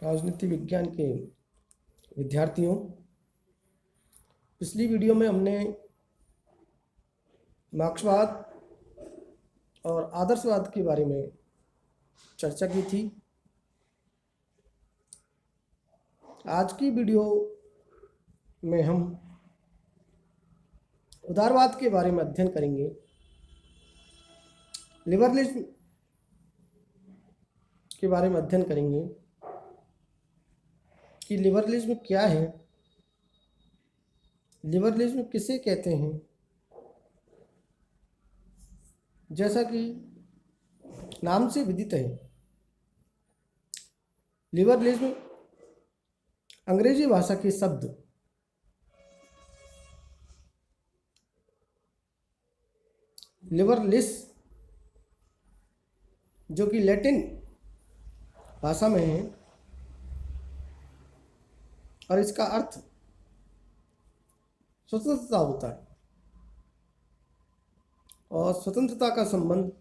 राजनीति विज्ञान के विद्यार्थियों, पिछली वीडियो में हमने मार्क्सवाद और आदर्शवाद के बारे में चर्चा की थी। आज की वीडियो में हम उदारवाद के बारे में अध्ययन करेंगे। लिबरलिज्म के बारे में अध्ययन करेंगे कि लिबरलिज्म क्या है, लिबरलिज्म किसे कहते हैं। जैसा कि नाम से विदित है, लिबरलिज्म अंग्रेजी भाषा के शब्द लिबरलिस, जो कि लैटिन भाषा में है, और इसका अर्थ स्वतंत्रता होता है। और स्वतंत्रता का संबंध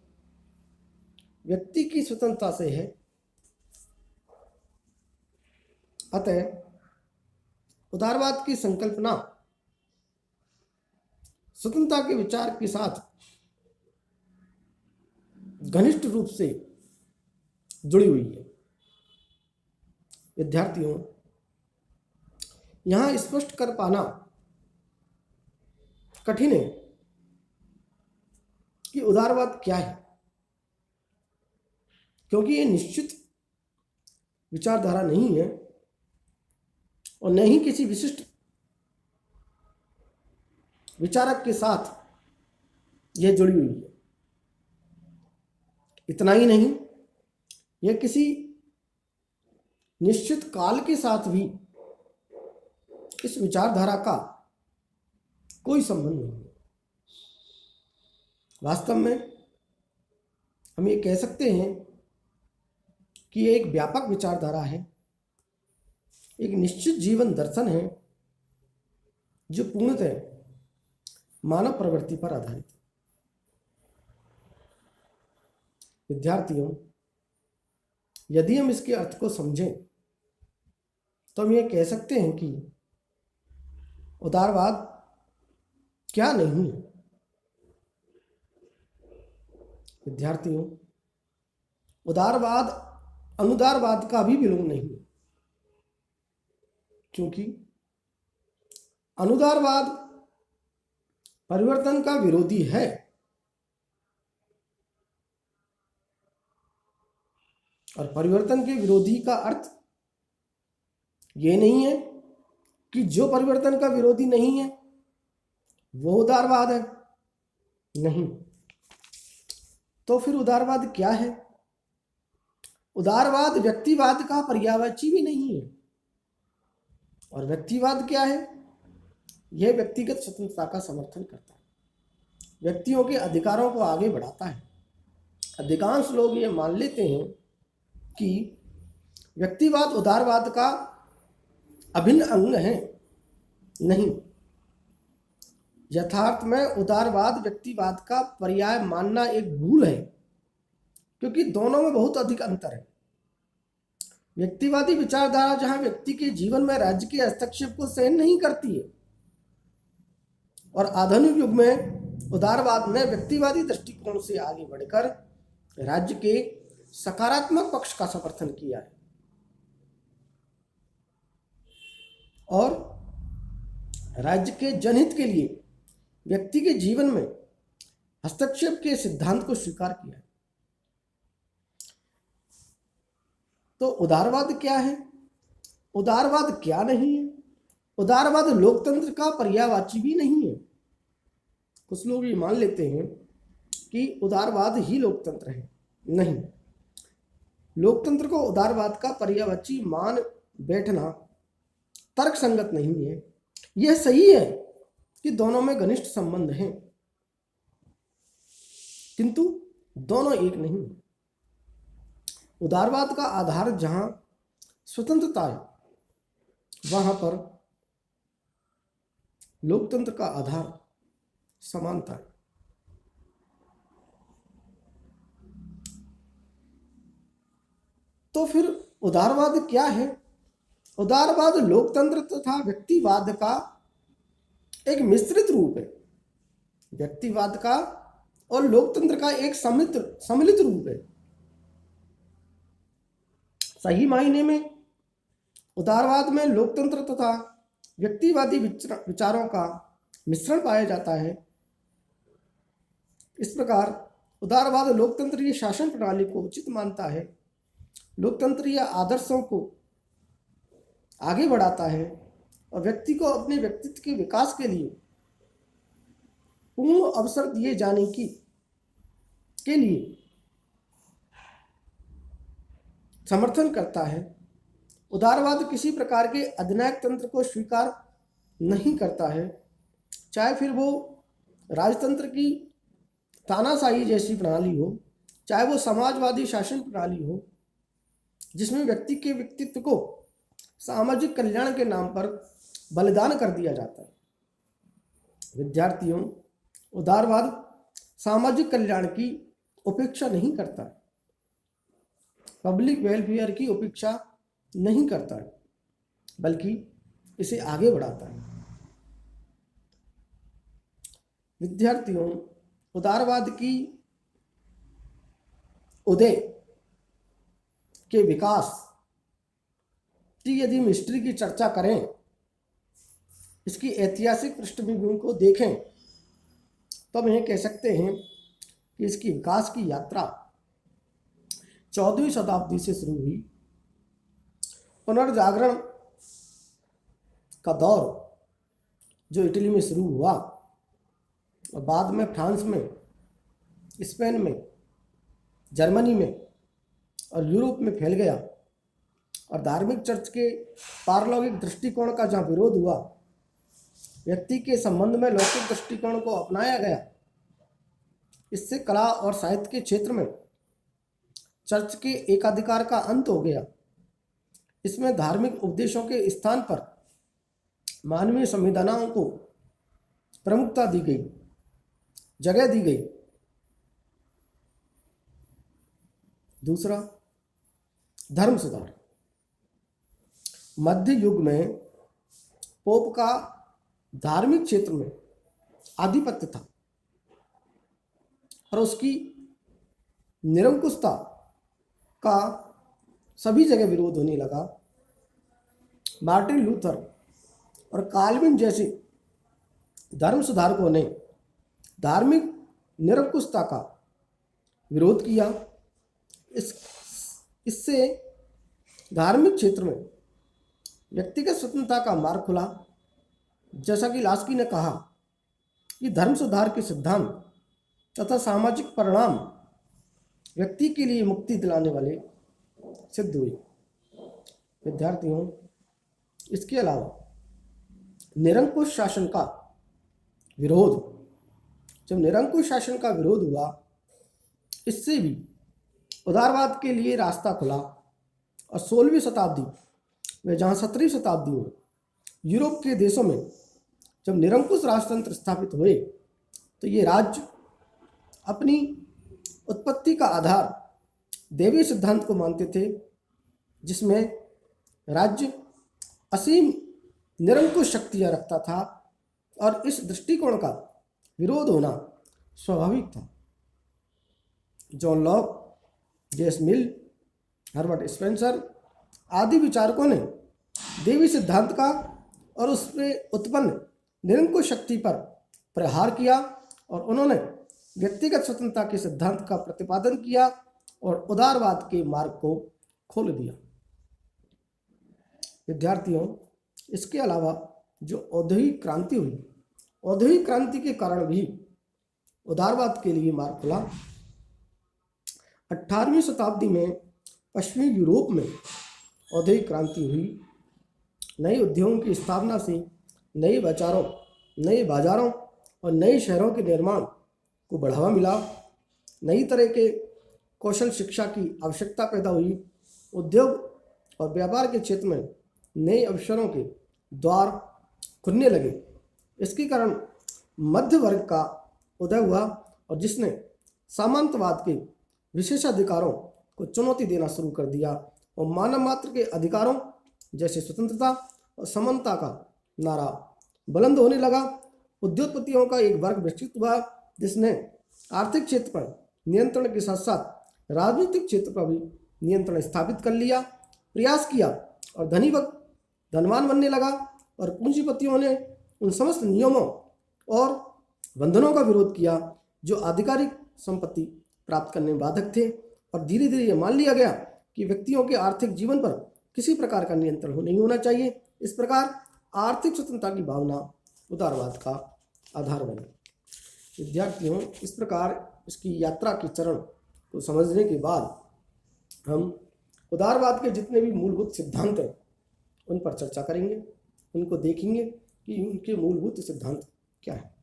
व्यक्ति की स्वतंत्रता से है। अतः उदारवाद की संकल्पना स्वतंत्रता के विचार के साथ घनिष्ठ रूप से जुड़ी हुई है। विद्यार्थियों, यहाँ स्पष्ट कर पाना कठिन है कि उदारवाद क्या है, क्योंकि ये निश्चित विचारधारा नहीं है और न ही किसी विशिष्ट विचारक के साथ यह जुड़ी हुई है। इतना ही नहीं, यह किसी निश्चित काल के साथ भी इस विचारधारा का कोई संबंध नहीं है। वास्तव में हम ये कह सकते हैं कि ये एक व्यापक विचारधारा है, एक निश्चित जीवन दर्शन है जो पूर्णतः मानव प्रवृत्ति पर आधारित है। विद्यार्थियों, यदि हम इसके अर्थ को समझें तो हम ये कह सकते हैं कि उदारवाद क्या नहीं है। विद्यार्थियों, उदारवाद अनुदारवाद का भी विलोम नहीं है, क्योंकि अनुदारवाद परिवर्तन का विरोधी है और परिवर्तन के विरोधी का अर्थ ये नहीं है कि जो परिवर्तन का विरोधी नहीं है वो उदारवाद है। नहीं, तो फिर उदारवाद क्या है? उदारवाद व्यक्तिवाद का पर्यायवाची भी नहीं है। और व्यक्तिवाद क्या है? यह व्यक्तिगत स्वतंत्रता का समर्थन करता है, व्यक्तियों के अधिकारों को आगे बढ़ाता है। अधिकांश लोग ये मान लेते हैं कि व्यक्तिवाद उदारवाद का अभिन्न अंग है। नहीं, यथार्थ में उदारवाद व्यक्तिवाद का पर्याय मानना एक भूल है, क्योंकि दोनों में बहुत अधिक अंतर है। व्यक्तिवादी विचारधारा जहां व्यक्ति के जीवन में राज्य के हस्तक्षेप को सहन नहीं करती है, और आधुनिक युग में उदारवाद ने व्यक्तिवादी दृष्टिकोण से आगे बढ़कर राज्य के सकारात्मक पक्ष का समर्थन किया है और राज्य के जनहित के लिए व्यक्ति के जीवन में हस्तक्षेप के सिद्धांत को स्वीकार किया है। तो उदारवाद क्या है? उदारवाद क्या नहीं है? उदारवाद लोकतंत्र का पर्यायवाची भी नहीं है। कुछ लोग ये मान लेते हैं कि उदारवाद ही लोकतंत्र है। नहीं, लोकतंत्र को उदारवाद का पर्यायवाची मान बैठना तर्क संगत नहीं है। यह सही है कि दोनों में घनिष्ठ संबंध हैं, किंतु दोनों एक नहीं। उदारवाद का आधार जहां स्वतंत्रता है, वहां पर लोकतंत्र का आधार समानता है। तो फिर उदारवाद क्या है? उदारवाद लोकतंत्र तथा व्यक्तिवाद का एक मिश्रित रूप है। व्यक्तिवाद का और लोकतंत्र का एक सम्मिलित रूप है। सही मायने में उदारवाद में लोकतंत्र तथा व्यक्तिवादी विचारों का मिश्रण पाया जाता है। इस प्रकार उदारवाद लोकतंत्रीय शासन प्रणाली को उचित मानता है, लोकतंत्रीय आदर्शों को आगे बढ़ाता है और व्यक्ति को अपने व्यक्तित्व के विकास के लिए पूर्ण अवसर दिए जाने के लिए समर्थन करता है। उदारवाद किसी प्रकार के अधिनायक तंत्र को स्वीकार नहीं करता है, चाहे फिर वो राजतंत्र की तानाशाही जैसी प्रणाली हो, चाहे वो समाजवादी शासन प्रणाली हो, जिसमें व्यक्ति के व्यक्तित्व को सामाजिक कल्याण के नाम पर बलिदान कर दिया जाता है। विद्यार्थियों, उदारवाद सामाजिक कल्याण की उपेक्षा नहीं करता है, पब्लिक वेलफेयर की उपेक्षा नहीं करता है, बल्कि इसे आगे बढ़ाता है। विद्यार्थियों, उदारवाद की उदय के विकास की यदि हम हिस्ट्री की चर्चा करें, इसकी ऐतिहासिक पृष्ठभूमि को देखें, तो हम यह कह सकते हैं कि इसकी विकास की यात्रा 14वीं शताब्दी से शुरू हुई। पुनर्जागरण का दौर जो इटली में शुरू हुआ और बाद में फ्रांस में, स्पेन में, जर्मनी में और यूरोप में फैल गया और धार्मिक चर्च के पारलौकिक दृष्टिकोण का जहाँ विरोध हुआ, व्यक्ति के संबंध में लौकिक दृष्टिकोण को अपनाया गया। इससे कला और साहित्य के क्षेत्र में चर्च के एकाधिकार का अंत हो गया। इसमें धार्मिक उपदेशों के स्थान पर मानवीय संवेदनाओं को प्रमुखता दी गई, जगह दी गई। दूसरा, धर्म सुधार। मध्य युग में पोप का धार्मिक क्षेत्र में आधिपत्य था और उसकी निरंकुशता का सभी जगह विरोध होने लगा। मार्टिन लूथर और काल्विन जैसे धर्म सुधारकों ने धार्मिक निरंकुशता का विरोध किया। इससे धार्मिक क्षेत्र में व्यक्तिगत स्वतंत्रता का मार्ग खुला। जैसा कि लास्की ने कहा कि धर्म सुधार के सिद्धांत तथा सामाजिक परिणाम व्यक्ति के लिए मुक्ति दिलाने वाले सिद्ध हुए। विद्यार्थियों, इसके अलावा निरंकुश शासन का विरोध, जब निरंकुश शासन का विरोध हुआ, इससे भी उदारवाद के लिए रास्ता खुला और 16वीं शताब्दी में, जहाँ 17वीं शताब्दी में यूरोप के देशों में जब निरंकुश राजतंत्र स्थापित हुए, तो ये राज्य अपनी उत्पत्ति का आधार देवी सिद्धांत को मानते थे, जिसमें राज्य असीम निरंकुश शक्तियाँ रखता था और इस दृष्टिकोण का विरोध होना स्वाभाविक था। जॉन लॉक, जेम्स मिल, हर्बर्ट स्पेंसर आदि विचारकों ने देवी सिद्धांत का और उसमें उत्पन्न निरंकुश शक्ति पर प्रहार किया और उन्होंने व्यक्तिगत स्वतंत्रता के सिद्धांत का प्रतिपादन किया और उदारवाद के मार्ग को खोल दिया। विद्यार्थियों, इसके अलावा जो औद्योगिक क्रांति हुई, औद्योगिक क्रांति के कारण भी उदारवाद के लिए मार्ग खुला। 18वीं शताब्दी में पश्चिमी यूरोप में औद्योगिक क्रांति हुई। नए उद्योगों की स्थापना से नए बाजारों और नए शहरों के निर्माण को बढ़ावा मिला। नई तरह के कौशल शिक्षा की आवश्यकता पैदा हुई। उद्योग और व्यापार के क्षेत्र में नए अवसरों के द्वार खुलने लगे। इसके कारण मध्य वर्ग का उदय हुआ और जिसने सामंतवाद के विशेषाधिकारों को चुनौती देना शुरू कर दिया। और मानव मात्र के अधिकारों जैसे स्वतंत्रता और समानता का नारा बुलंद होने लगा। उद्योगपतियों का एक वर्ग विकसित हुआ जिसने आर्थिक क्षेत्र पर नियंत्रण के साथ साथ राजनीतिक क्षेत्र पर भी नियंत्रण स्थापित कर लिया, प्रयास किया और धनी वर्ग धनवान बनने लगा और पूंजीपतियों ने उन समस्त नियमों और बंधनों का विरोध किया जो आधिकारिक संपत्ति प्राप्त करने में बाधक थे। और धीरे धीरे यह मान लिया गया कि व्यक्तियों के आर्थिक जीवन पर किसी प्रकार का नियंत्रण नहीं होना चाहिए। इस प्रकार आर्थिक स्वतंत्रता की भावना उदारवाद का आधार बनी। विद्यार्थियों, इस प्रकार इसकी यात्रा के चरण को समझने के बाद हम उदारवाद के जितने भी मूलभूत सिद्धांत हैं उन पर चर्चा करेंगे, उनको देखेंगे कि उनके मूलभूत सिद्धांत क्या है।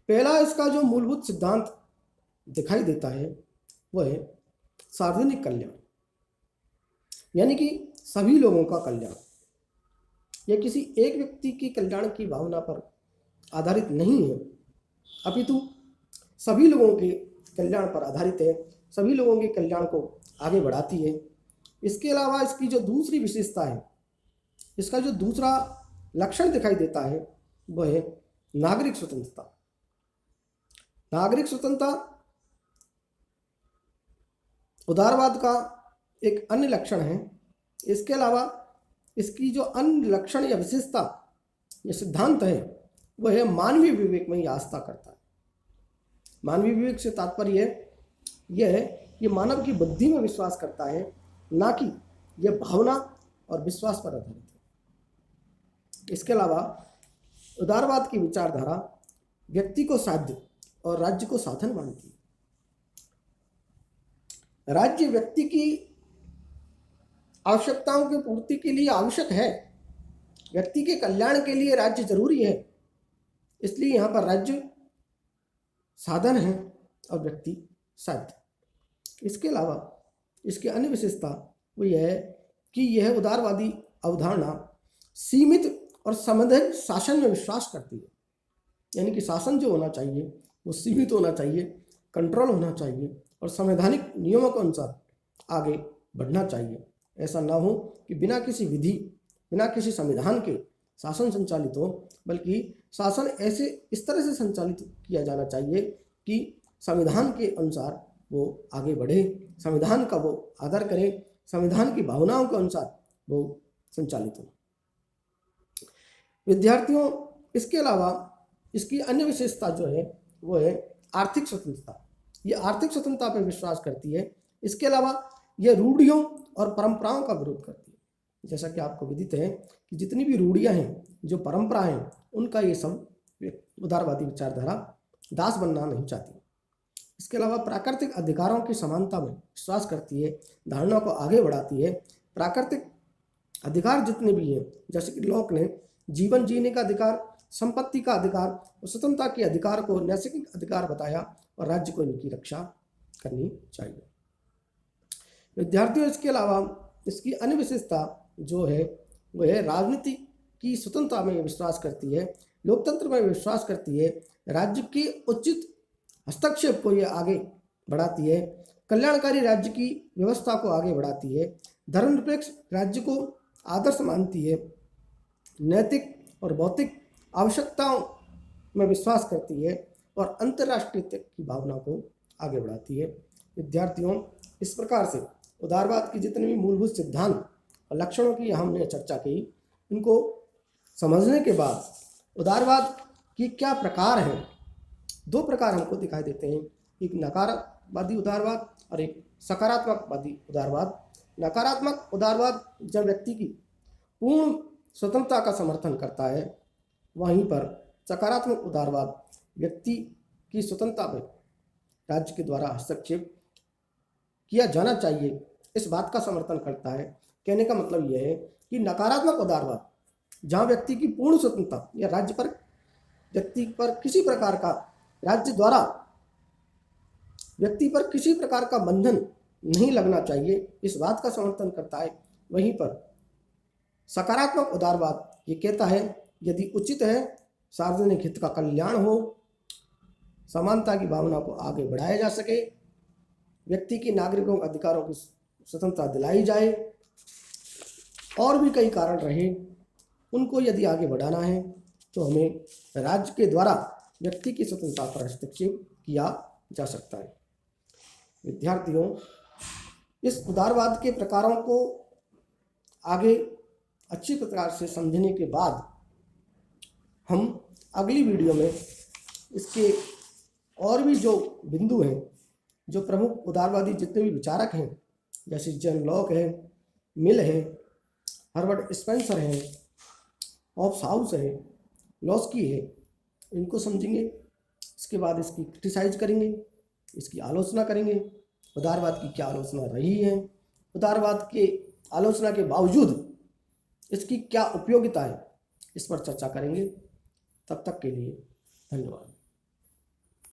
पहला इसका जो मूलभूत सिद्धांत दिखाई देता है वह है सार्वजनिक कल्याण, यानी कि सभी लोगों का कल्याण। यह किसी एक व्यक्ति की कल्याण की भावना पर आधारित नहीं है, अपितु सभी लोगों के कल्याण पर आधारित है, सभी लोगों के कल्याण को आगे बढ़ाती है। इसके अलावा इसकी जो दूसरी विशेषता है, इसका जो दूसरा लक्षण दिखाई देता है वह है नागरिक स्वतंत्रता। नागरिक स्वतंत्रता उदारवाद का एक अन्य लक्षण है। इसके अलावा इसकी जो अन्य लक्षण या विशेषता या सिद्धांत है वह है मानवीय विवेक में ही आस्था करता है। मानवीय विवेक से तात्पर्य यह है कि मानव की बुद्धि में विश्वास करता है, ना कि यह भावना और विश्वास पर आधारित है। इसके अलावा उदारवाद की विचारधारा व्यक्ति को साध्य और राज्य को साधन मानती है। राज्य व्यक्ति की आवश्यकताओं की पूर्ति के लिए आवश्यक है, व्यक्ति के कल्याण के लिए राज्य जरूरी है, इसलिए यहाँ पर राज्य साधन है और व्यक्ति साध्य। इसके अलावा इसकी अन्य विशेषता वो यह है कि यह उदारवादी अवधारणा सीमित और संवैधानिक शासन में विश्वास करती है, यानी कि शासन जो होना चाहिए वो सीमित होना चाहिए, कंट्रोल होना चाहिए और संवैधानिक नियमों के अनुसार आगे बढ़ना चाहिए। ऐसा ना हो कि बिना किसी विधि, बिना किसी संविधान के शासन संचालित हो, बल्कि शासन ऐसे इस तरह से संचालित किया जाना चाहिए कि संविधान के अनुसार वो आगे बढ़े, संविधान का वो आदर करे, संविधान की भावनाओं के अनुसार वो संचालित हो। विद्यार्थियों, इसके अलावा इसकी अन्य विशेषता जो है वो है आर्थिक स्वतंत्रता। ये आर्थिक स्वतंत्रता पर विश्वास करती है। इसके अलावा यह रूढ़ियों और परंपराओं का विरोध करती है। जैसा कि आपको विदित है कि जितनी भी रूढ़ियां हैं, जो परंपरा हैं, उनका ये सब उदारवादी विचारधारा दास बनना नहीं चाहती। इसके अलावा प्राकृतिक अधिकारों की समानता में विश्वास करती है, धारणा को आगे बढ़ाती है। प्राकृतिक अधिकार जितने भी हैं, जैसे कि लॉक ने जीवन जीने का अधिकार, संपत्ति का अधिकार और स्वतंत्रता के अधिकार को नैसर्गिक अधिकार बताया और राज्य को इनकी रक्षा करनी चाहिए। विद्यार्थियों, इसके अलावा इसकी अन्य विशेषता जो है वह है राजनीति की स्वतंत्रता में विश्वास करती है, लोकतंत्र में विश्वास करती है, राज्य के उचित हस्तक्षेप को ये आगे बढ़ाती है, कल्याणकारी राज्य की व्यवस्था को आगे बढ़ाती है, धर्मनिरपेक्ष राज्य को आदर्श मानती है, नैतिक और भौतिक आवश्यकताओं में विश्वास करती है और अंतर्राष्ट्रीयता की भावना को आगे बढ़ाती है। विद्यार्थियों, इस प्रकार से उदारवाद की जितने भी मूलभूत सिद्धांत और लक्षणों की हमने चर्चा की, इनको समझने के बाद उदारवाद की क्या प्रकार हैं, दो प्रकार हमको दिखाई देते हैं, एक नकारात्मकवादी उदारवाद और एक सकारात्मकवादी उदारवाद। नकारात्मक उदारवाद जब व्यक्ति की पूर्ण स्वतंत्रता का समर्थन करता है, वहीं पर सकारात्मक उदारवाद व्यक्ति की स्वतंत्रता में राज्य के द्वारा हस्तक्षेप किया जाना चाहिए इस बात का समर्थन करता है। कहने का मतलब यह है कि नकारात्मक उदारवाद जहाँ व्यक्ति की पूर्ण स्वतंत्रता या राज्य पर व्यक्ति पर किसी प्रकार का राज्य द्वारा व्यक्ति पर किसी प्रकार का बंधन नहीं लगना चाहिए, इस बात का समर्थन करता है। वहीं पर सकारात्मक उदारवाद ये कहता है यदि उचित है, सार्वजनिक हित का कल्याण हो, समानता की भावना को आगे बढ़ाया जा सके, व्यक्ति के नागरिकों के अधिकारों की स्वतंत्रता दिलाई जाए, और भी कई कारण रहे, उनको यदि आगे बढ़ाना है तो हमें राज्य के द्वारा व्यक्ति की स्वतंत्रता पर हस्तक्षेप किया जा सकता है। विद्यार्थियों, इस उदारवाद के प्रकारों को आगे अच्छी प्रकार से समझने के बाद हम अगली वीडियो में इसके और भी जो बिंदु हैं, जो प्रमुख उदारवादी जितने भी विचारक हैं, जैसे जॉन लॉक है, मिल है, हर्बर्ट स्पेंसर है, हॉब्स हाउस है, लॉस्की है, इनको समझेंगे। इसके बाद इसकी क्रिटिसाइज करेंगे, इसकी आलोचना करेंगे, उदारवाद की क्या आलोचना रही है, उदारवाद के आलोचना के बावजूद इसकी क्या उपयोगिता है, इस पर चर्चा करेंगे। तब तक के लिए धन्यवाद।